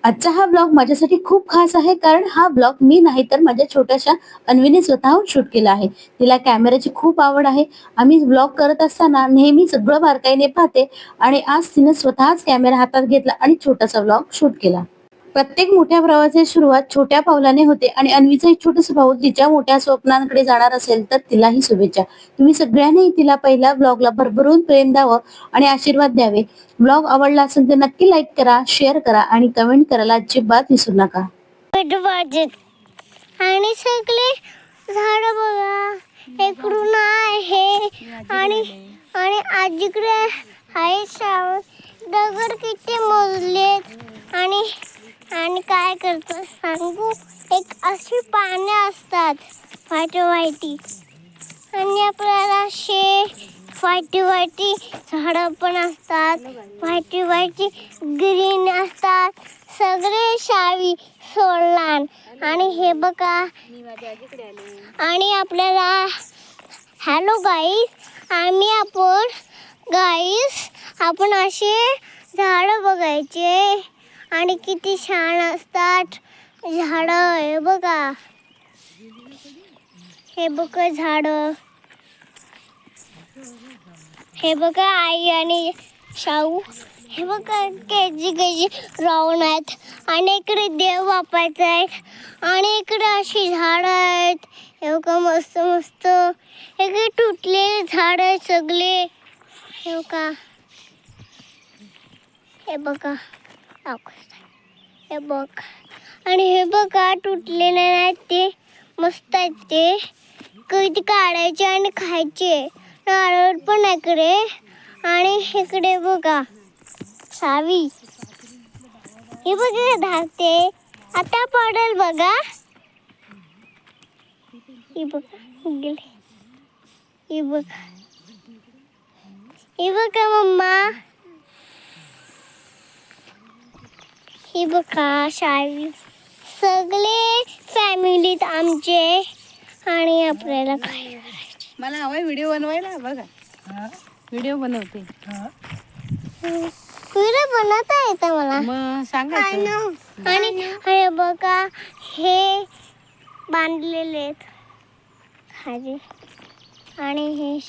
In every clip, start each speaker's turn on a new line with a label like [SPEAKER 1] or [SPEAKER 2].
[SPEAKER 1] आजचा हा ब्लॉग माझ्यासाठी खूप खास आहे, कारण हा ब्लॉग मी नाही तर माझ्या छोट्याशा अन्वीने स्वतःहून शूट केला आहे. तिला कॅमेऱ्याची खूप आवड आहे. आम्ही ब्लॉग करत असताना नेहमी सगळं बारकाईने पाहते आणि आज तिने स्वतःच कॅमेरा हातात घेतला आणि छोटासा ब्लॉग शूट केला. प्रत्येक मोठ्या प्रवासाची सुरुवात छोट्या पावलाने होते आणि अन्वीचा एक छोटासा भाऊ तिच्या मोठ्या स्वप्नांकडे जाणार असेल तर तिलाही शुभेच्छा. तुम्ही सगळ्यांनी तिला पहिल्या ब्लॉगला भरभरून प्रेम द्यावं आणि आशीर्वाद द्यावे. ब्लॉग आवडला असेल तर नक्की लाईक करा, शेअर करा आणि कमेंट करायला अजिबात विसरू नका.
[SPEAKER 2] आणि सगळे झाड बघा, इकडून आहे आणि आणि आजीकडे आहे सावण. दगड किती मोजलेत आणि आणि काय करतात सांगू, एक अशी पाने असतात व्हाईटी आणि आपल्याला असे व्हाईटी झाडं पण असतात, व्हाईटी ग्रीन असतात, सगळे शावी सोडलान. आणि हे बघा, आणि आपल्याला हॅलो गाईस, आपण असे झाड बघायचे आणि किती छान असतात झाड. हे बघा, हे बघा झाड, हे बघा आई आणि शाहू, हे बघा केजी राऊंड आहेत आणि इकडे देव बापायचं आहेत आणि इकडे अशी झाड आहेत. हे बघा मस्त मस्त, इकडे तुटलेले झाड आहेत सगळे. हे बघा, हे बघा, हे बघ, आणि हे बघा तुटलेले नाहीत ते, मस्त आहेत ते, कधी काढायचे आणि खायचे. नारळ पण इकडे आणि इकडे बघा सावी, हे बघा धाकते, आता पडेल बघा. हे बघा गेले, हे बघा, हे बघा मम्मा, हे बघा सावी, सगळे फॅमिलीत आमचे. आणि आपल्याला काय
[SPEAKER 1] मला हवाय व्हिडिओ बनवायला. बघा, व्हिडिओ बनवते.
[SPEAKER 2] व्हिडिओ बनवता येतं मला,
[SPEAKER 1] मग सांगायचं.
[SPEAKER 2] आणि हे बघा, हे बांधलेले आहेत खाली आणि हे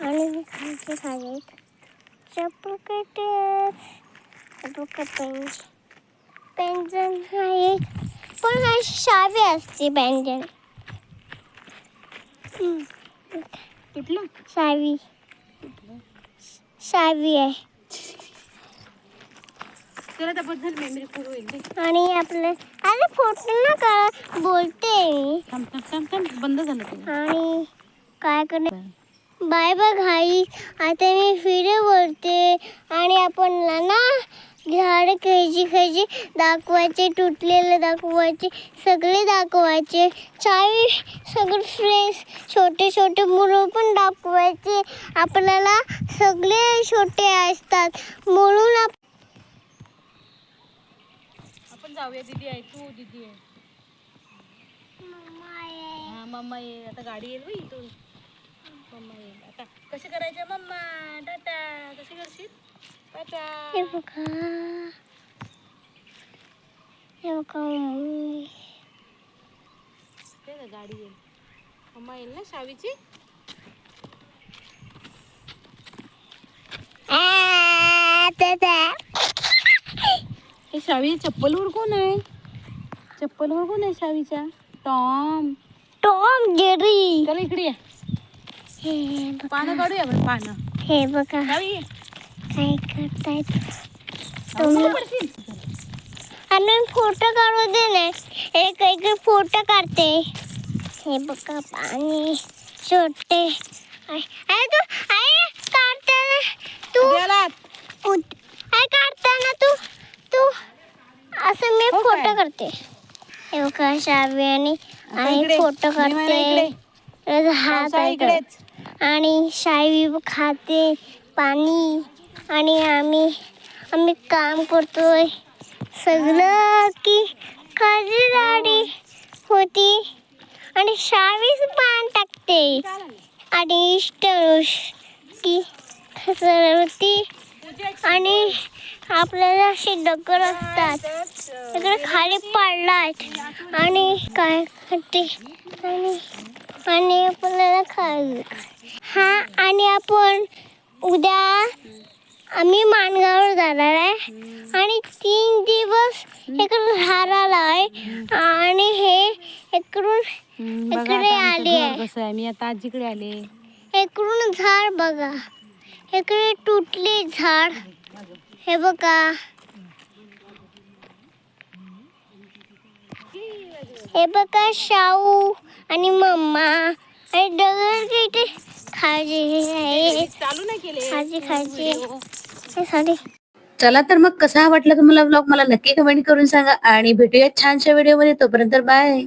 [SPEAKER 2] आणि खालचे खाली चप्पल पेंजन आहे, पण अशी शावी असते पेंजन.
[SPEAKER 1] कुठलं
[SPEAKER 2] शावी आहे.
[SPEAKER 1] त्याला त्याबद्दल मेमरी फुल होईल.
[SPEAKER 2] आणि आपलं, अरे फोटो ना का बोलते मी.
[SPEAKER 1] बंद झालं ते.
[SPEAKER 2] आणि काय करणार, बाय बाय घाई. आता मी व्हिडिओ बोलते आणि आपण ना झाड खायची दाखवायचे, तुटलेले दाखवायचे, सगळे दाखवायचे. चावी सगळे फ्रेंड्स, छोटे छोटे मुलं पण दाखवायचे. आपल्याला सगळे छोटे असतात म्हणून
[SPEAKER 1] आपण जाऊया. दीदी आहे, तू दीदी आहे, मम्मा ये. आता गाडी येईल इथून. मम्मा येईल आता. कशी करायचं मम्मा? टाटा. कशी करशील? टाटा.
[SPEAKER 2] हे बघा, हे बघा मम्मी,
[SPEAKER 1] ते गाडी येईल. मम्मा येईल ना शावीची. हे शावी चप्पलवर कोण आहे? चप्पलवर कोण आहे शावीच्या?
[SPEAKER 2] Tom Jerry.
[SPEAKER 1] चला इकडे ये.
[SPEAKER 2] हे
[SPEAKER 1] पानं काढूया आपण, पानं.
[SPEAKER 2] हे बघा
[SPEAKER 1] शावी
[SPEAKER 2] काय करतायत
[SPEAKER 1] तुम्ही.
[SPEAKER 2] आणि फोटो काढू दे ना, एक एक फोटो काढते. हे बघा पाणी छोटे. अरे तू काढताना तू असं मी फोटो करते. हे बघा शावी आणि फोटो काढते. हात इकडेच आणि शावी खाते पाणी. आणि आम्ही काम करतोय सगळं की काळजी गाडी होती आणि शावीच पान टाकते आणि इष्ट की होती आणि आणि आपल्याला असे डगर असतात, इकडे खाली पडलात आणि काय करते आणि आपल्याला खायला. हा, आणि आपण उद्या आम्ही माणगावर जाणार आहे आणि 3 दिवस इकडे राहणार आहे आणि हे इकडे आले आहे.
[SPEAKER 1] कसं आहे, मी आता आजीकडे आले.
[SPEAKER 2] इकडून झाड बघा, इकडे तुटले झाड, हे बघा, हे बघा शाहू आणि मम्मा आणि दगड इथे खायचे खायचे.
[SPEAKER 1] चला तर मग कसा वाटला तुम्हाला व्लॉग मला नक्की कमेंट करून सांगा आणि भेटूया छानशा व्हिडिओ मध्ये. तोपर्यंत बाय.